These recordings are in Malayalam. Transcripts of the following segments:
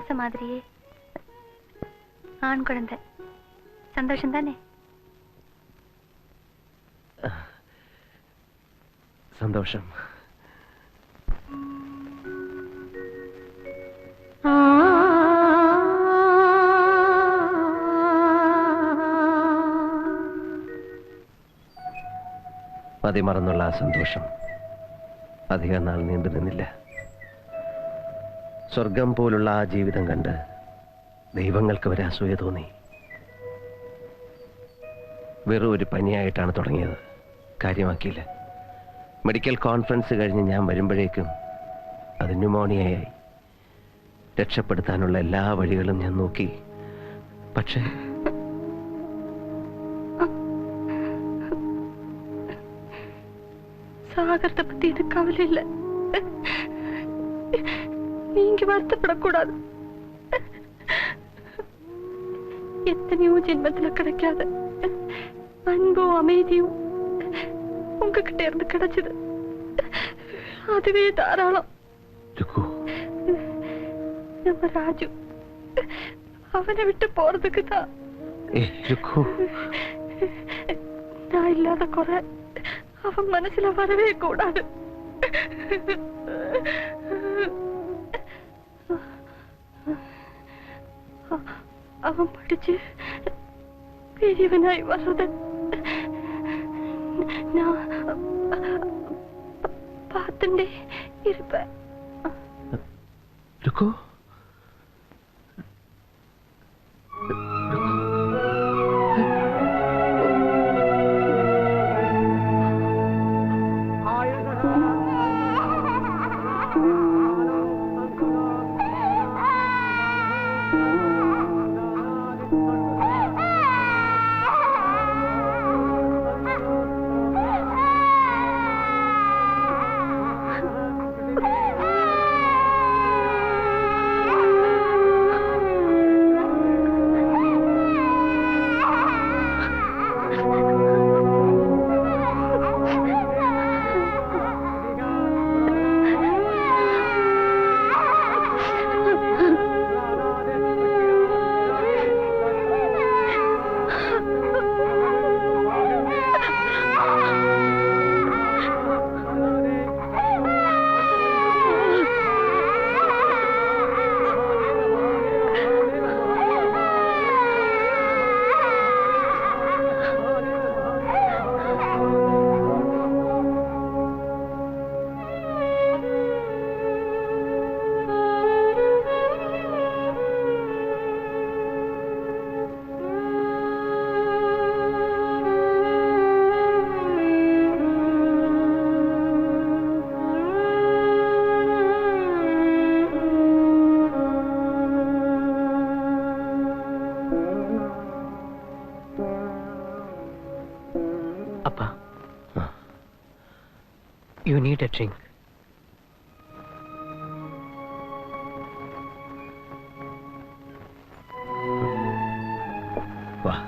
ஆசை மாதிரியே ஆண் குழந்தை. சந்தோஷம் தானே? சந்தோஷம். മതിമറന്നുള്ള ആ സന്തോഷം അധികം നാൾ നീണ്ടു നിന്നില്ല. സ്വർഗം പോലുള്ള ആ ജീവിതം കണ്ട് ദൈവങ്ങൾക്ക് വരെ അസൂയ തോന്നി. വെറും ഒരു പനിയായിട്ടാണ് തുടങ്ങിയത്, കാര്യമാക്കിയില്ല. മെഡിക്കൽ കോൺഫറൻസ് കഴിഞ്ഞ് ഞാൻ വരുമ്പോഴേക്കും അത് ന്യൂമോണിയയായി. രക്ഷപ്പെടുത്താനുള്ള എല്ലാ വഴികളും ഞാൻ നോക്കി. പക്ഷേ சாகரத்தை பத்தி எனக்கு கவலை இல்லை. நீங்க வருத்தப்படக்கூடாது. எத்தனையோ ஜென்மத்துல கிடைக்காத அன்பும் அமைதியும் உங்ககிட்ட இருந்து கிடைச்சது. அதுவே தாராளம். நம்ம ராஜு அவனை விட்டு போறதுக்கு தான் நான் இல்லாத குறை அவன் மனசுல வரவே கூடாது. அவன் படிச்சு பெரியவனாய் வர்றத நான் பார்த்துட்டே இருப்பேன். You need a drink. Wow.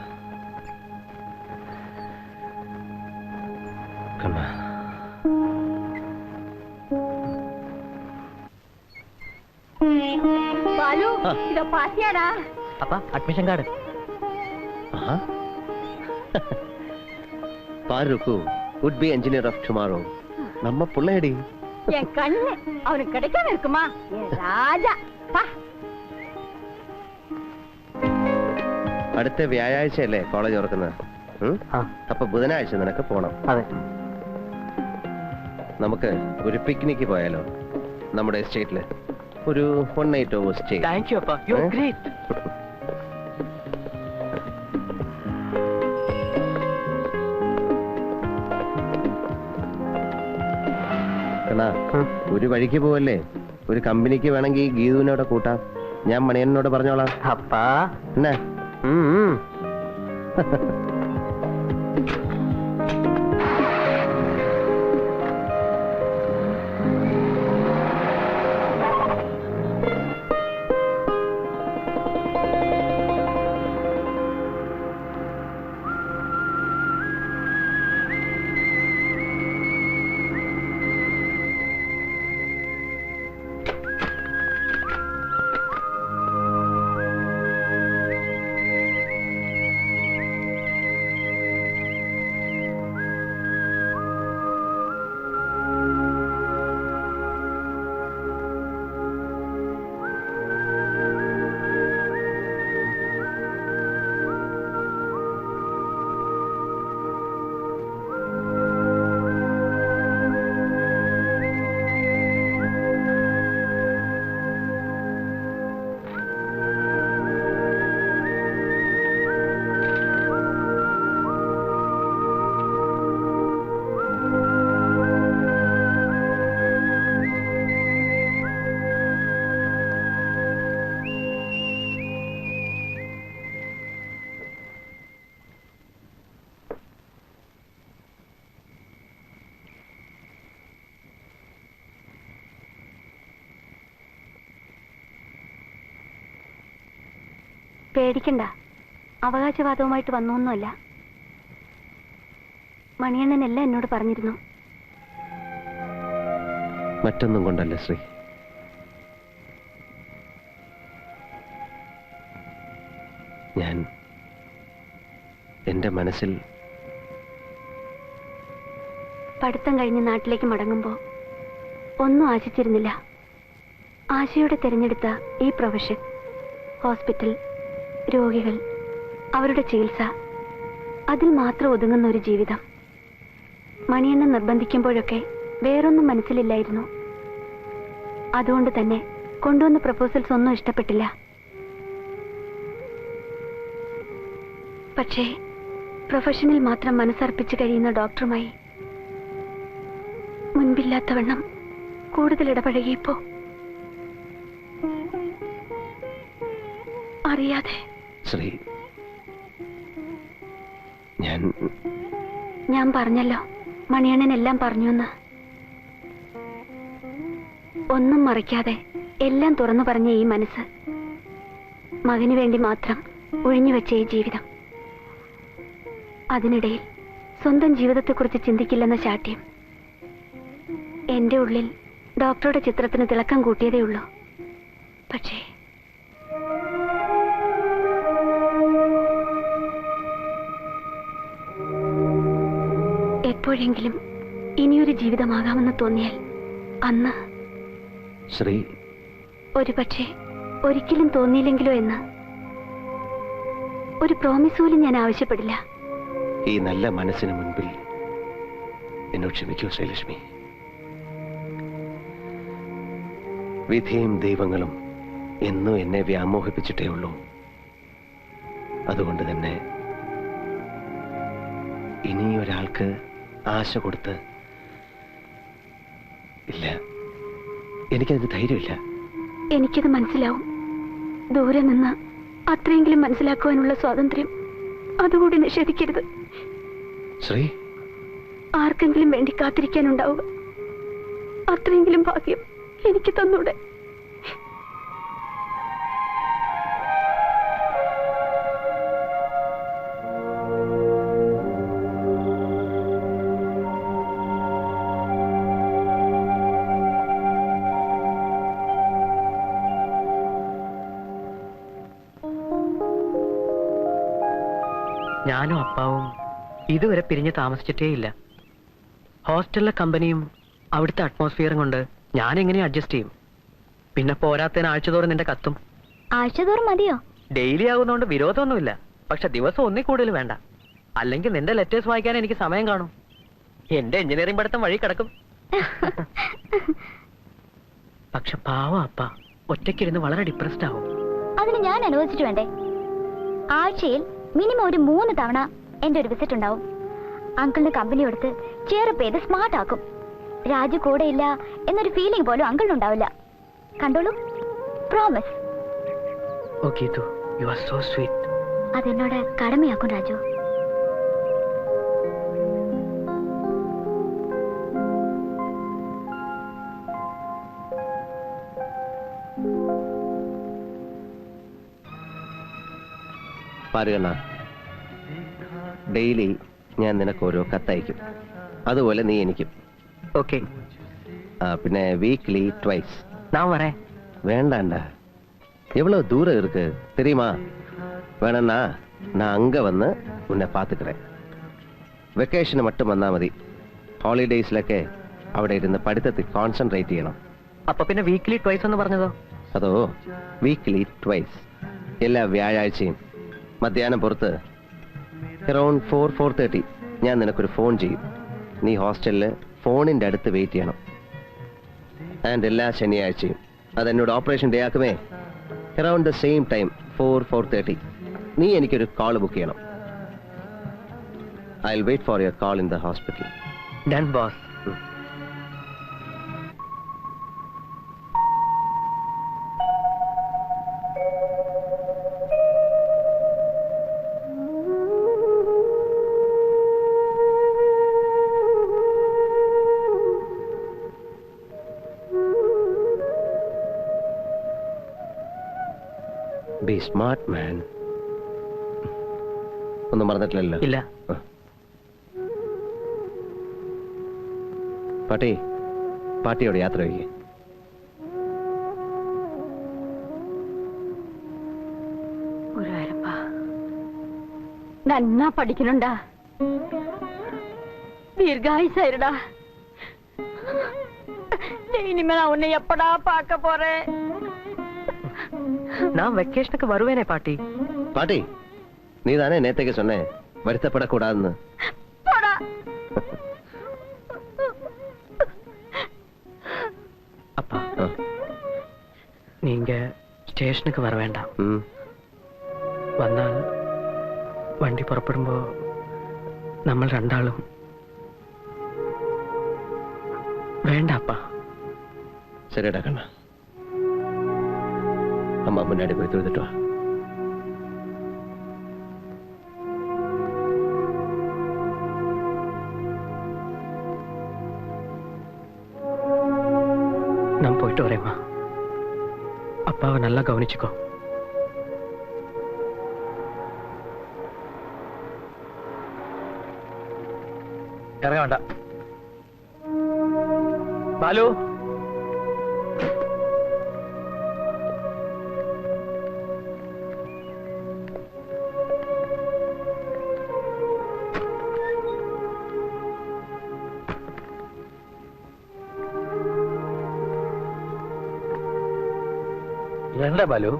Come on. Balu, ido paatiyada? Appa, admission card. Aha. Paruku would be engineer of tomorrow. நம்ம புள்ளையடி. என் கண்ணு அவனுக்கு கிடைக்காம இருக்குமா? ராஜா பா. അടുത്ത വ്യാഴാഴ്ചയല്ലേ കോളേജ് തുറക്കുന്നത്? അപ്പൊ ബുധനാഴ്ച നിനക്ക് പോണം. അതെ. നമുക്ക് ഒരു പിക്നിക്ക് പോയാലോ? നമ്മുടെ എസ്റ്റേറ്റില് ഒരു 1 night over stay. Thank you appa. You are great. ഒരു വഴിക്ക് പോവല്ലേ, ഒരു കമ്പനിക്ക് വേണമെങ്കിൽ ഗീതുവിനോടെ കൂട്ടാം. ഞാൻ മണിയനോട് പറഞ്ഞോളാം. അപ്പാ എന്നാ പേടിക്കണ്ട, അവകാശവാദവുമായിട്ട് വന്നൊന്നുമല്ല. മണിയണ്ണനെല്ലാം എന്നോട് പറഞ്ഞിരുന്നു. മറ്റൊന്നും കൊണ്ടല്ല ശ്രീ. ഞാൻ എന്റെ മനസ്സിൽ പഠിത്തം കഴിഞ്ഞ് നാട്ടിലേക്ക് മടങ്ങുമ്പോ ഒന്നും ആശിച്ചിരുന്നില്ല. ആശയോടെ തിരഞ്ഞെടുത്ത ഈ പ്രൊഫഷൻ, ഹോസ്പിറ്റൽ, രോഗികൾ, അവരുടെ ചികിത്സ, അതിൽ മാത്രം ഒതുങ്ങുന്ന ഒരു ജീവിതം. മണിയണ്ണൻ നിർബന്ധിക്കുമ്പോഴൊക്കെ വേറൊന്നും മനസ്സിലില്ലായിരുന്നു. അതുകൊണ്ട് തന്നെ കൊണ്ടുവന്ന പ്രപ്പോസൽസ് ഒന്നും ഇഷ്ടപ്പെട്ടില്ല. പക്ഷേ പ്രൊഫഷനിൽ മാത്രം മനസ്സർപ്പിച്ച് കഴിയുന്ന ഡോക്ടറുമായി മുൻപില്ലാത്തവണ്ണം കൂടുതൽ ഇടപഴകിയപ്പോ അറിയാതെ ശ്രീ, ഞാൻ പറഞ്ഞല്ലോ, മണിയണ്ണൻ എല്ലാം പറഞ്ഞുവെന്ന്. ഒന്നും മറയ്ക്കാതെ എല്ലാം തുറന്നു പറഞ്ഞ ഈ മനസ്സ്, മകന് വേണ്ടി മാത്രം ഒഴിഞ്ഞുവെച്ച ഈ ജീവിതം, അതിനിടയിൽ സ്വന്തം ജീവിതത്തെക്കുറിച്ച് ചിന്തിക്കില്ലെന്ന ശാഠ്യം എന്റെ ഉള്ളിൽ ഡോക്ടറുടെ ചിത്രത്തിന് തിളക്കം കൂട്ടിയതേ ഉള്ളൂ. പക്ഷേ എപ്പോഴെങ്കിലും ഇനിയൊരു ജീവിതമാകാമെന്ന് തോന്നിയാൽ അന്ന് ശ്രീ, ഒരു പക്ഷേ ഒരിക്കലും തോന്നിയില്ലെങ്കിലോ എന്ന് ഒരു പ്രോമിസ് പോലും ഞാൻ ആവശ്യപ്പെടില്ല. ഈ നല്ല മനസ്സിന് മുൻപിൽ എന്നോട് ക്ഷമിക്കൂ ശ്രീലക്ഷ്മി. വിധിയും ദൈവങ്ങളും എന്നും എന്നെ വ്യാമോഹിപ്പിച്ചിട്ടേ ഉള്ളൂ. അതുകൊണ്ട് തന്നെ ഇനിയൊരാൾക്ക് ആശ കൊടുത്ത് ഇല്ല, എനിക്കതിന് ധൈര്യമില്ല. എനിക്കത് മനസ്സിലാവും. ദൂരെ നിന്ന് അത്രയെങ്കിലും മനസ്സിലാക്കുവാനുള്ള സ്വാതന്ത്ര്യം അതുകൂടി നിഷേധിക്കരുത്. ശ്രീ, ആർക്കെങ്കിലും വേണ്ടി കാത്തിരിക്കാനുണ്ടാവുക, അത്രയെങ്കിലും ഭാഗ്യം എനിക്ക് തന്നൂടെ? ഞാനും അപ്പാവും ഇതുവരെ പിരിഞ്ഞ് താമസിച്ചിട്ടേ ഇല്ല. ഹോസ്റ്റലിലെ കമ്പനിയും അവിടുത്തെ അറ്റ്മോസ്ഫിയറും കൊണ്ട് ഞാൻ എങ്ങനെ അഡ്ജസ്റ്റ് ചെയ്യും? പിന്നെ പോരാത്തതിന് ആഴ്ചതോറും നിന്റെ കത്തും. ആഴ്ചതോറും മതിയോ? ഡെയിലി ആകുന്നതുകൊണ്ട് വിരോധമൊന്നുമില്ല. പക്ഷെ ദിവസം ഒന്നിൽ കൂടുതൽ വേണ്ട. അല്ലെങ്കിൽ നിന്റെ ലെറ്റേഴ്സ് വായിക്കാൻ എനിക്ക് സമയം കാണും. എന്റെ എഞ്ചിനീയറിംഗ് പഠിത്തം വഴി കിടക്കും. പക്ഷെ പാവം അപ്പ ഒറ്റയ്ക്കിരുന്ന് വളരെ ഡിപ്രസ്ഡ് ആവും. അതിന് ഞാൻ അനുവദിച്ചിട്ട് വേണ്ടേ? ആഴ്ചയിൽ മിനിമം ഒരു 3 തവണ എന്റെ ഒരു വിസിറ്റ് ഉണ്ടാവും. അങ്കിളിന് കമ്പനി കൊടുത്ത് ചേർപ്പ് ചെയ്ത് സ്മാർട്ട് ആക്കും. രാജു കൂടെ ഇല്ല എന്നൊരു ഫീലിംഗ് പോലും അങ്കിളിനുണ്ടാവില്ല. കണ്ടോളൂ, promise. Okay, you are so sweet. അതെന്നോട് കടമയാക്കും രാജു. പാരുകണ്ണ, ഡെയിലി ഞാൻ നിനക്ക് ഓരോ കത്തയക്കും. അതുപോലെ നീ എനിക്കും. ഓക്കെ. പിന്നെ വീക്ക്ലി ട്വൈസ്. நான் வரேன். வேண்டாண்டா, எவ்வளவு தூரம் இருக்கு தெரியுமா? வேணா நான் அங்க வந்து உன்னை பாத்துக்கிறேன். വെക്കേഷന് மட்டுം വന്നാൽ മതി. ഹോളിഡേയ്സിലൊക്കെ അവിടെ ഇരുന്ന് പഠിത്തത്തിൽ കോൺസെൻട്രേറ്റ് ചെയ്യണം. അപ്പൊ പിന്നെ വീക്ക്ലി ട്വൈസ് എന്ന് പറഞ്ഞതോ? അതോ വീക്ക്ലി ട്വൈസ്. എല്ലാ വ്യാഴാഴ്ചയും മധ്യാഹ്നം പുറത്ത് അറൌണ്ട് 4-4:30 ഞാൻ നിനക്കൊരു ഫോൺ ചെയ്യും. നീ ഹോസ്റ്റലിൽ ഫോണിന്റെ അടുത്ത് വെയിറ്റ് ചെയ്യണം. ആൻഡ് എല്ലാ ശനിയാഴ്ചയും അതെന്നോട് ഓപ്പറേഷൻ ഡേ ആക്കുമേ, അറൌണ്ട് ദ സെയിം ടൈം 4-4:30 നീ എനിക്കൊരു കോൾ ബുക്ക് ചെയ്യണം. I will wait for your call in the hospital. Done boss. Be smart, man. ഒന്നും മറന്നിട്ടില്ലല്ലോ? ഇല്ല. ആ. പാട്ടി, പാട്ടിയോട് യാത്ര വയ്ക്കേ. നന്നാ പഠിക്കണുണ്ടാ, தீர்காயுசாயிருடா. இனிமே நான் உன்னை எப்படா பார்க்க போறேன்? நான் வெக்கேஷனுக்கு வருவேனே பாட்டி. பாட்டி, நீ தானே நேத்தைக்கு சொன்ன வருத்தப்படக்கூடாதுன்னு. போடா. அப்பா, நீங்க സ്റ്റേഷനുക്ക് വര വേണ്ട. വന്നാൽ വണ്ടി പുറപ്പെടുമ്പോ നമ്മൾ രണ്ടാളും വേണ്ട அப்பா. சரிடா கண்ணா, அம்மா முன்னாடி போய் தொழுதுட்டு வா. நான் போயிட்டு வரேம்மா. அப்பாவை நல்லா கவனிச்சுக்கோ. இறங்க வேண்டாம். பாலு, എന്താ ബാലു,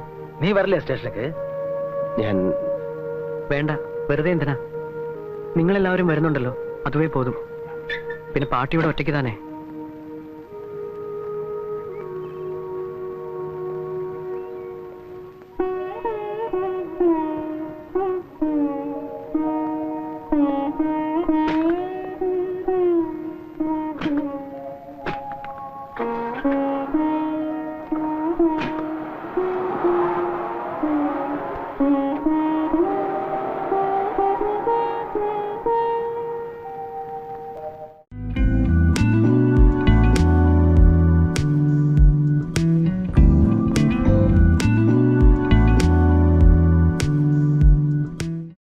നീ വരില്ലേ സ്റ്റേഷനിലേക്ക്? ഞാൻ വേണ്ട, വെറുതെ എന്തിനാ? നിങ്ങളെല്ലാവരും വരുന്നുണ്ടല്ലോ, അതുവേ പോതും. പിന്നെ പാട്ടിയുടെ ഒറ്റയ്ക്ക് തന്നെ.